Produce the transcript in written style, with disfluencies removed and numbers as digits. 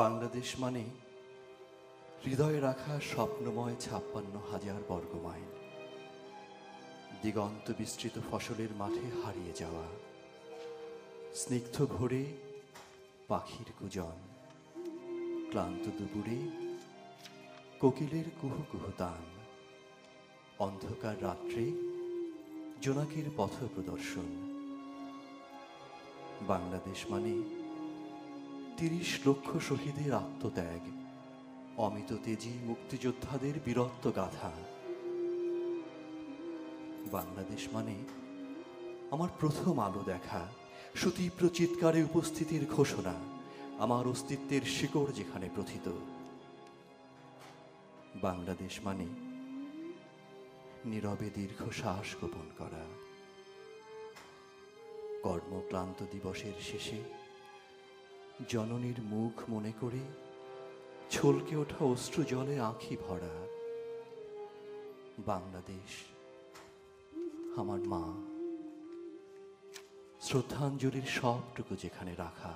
বাংলাদেশ মানে হৃদয়ে রাখা স্বপ্নময় ৫৬,০০০ বর্গমাইল, দিগন্ত বিস্তৃত ফসলের মাঠে হারিয়ে যাওয়া, স্নিগ্ধ ভোরে পাখির কুজন, ক্লান্ত দুপুরে কোকিলের কুহু কুহু তান, অন্ধকার রাত্রে জোনাকির পথ প্রদর্শন। বাংলাদেশ মানে ৩০ লক্ষ শহীদের আত্মত্যাগ, অমিত তেজি মুক্তিযোদ্ধাদের বীরত্ব গাথা। বাংলাদেশ মানে আমার প্রথম আলো দেখা, সুতীব্র চিৎকারে উপস্থিতির ঘোষণা, আমার অস্তিত্বের শিকড় যেখানে প্রথিত। বাংলাদেশ মানে নীরবে দীর্ঘশ্বাস গোপন করা, কর্মক্লান্ত দিবসের শেষে জননীর মুখ মনে করে ছলকে ওঠা অশ্রু জলে আঁখি ভরা। বাংলাদেশ আমার মা, শ্রদ্ধাঞ্জলির সবটুকু যেখানে রাখা।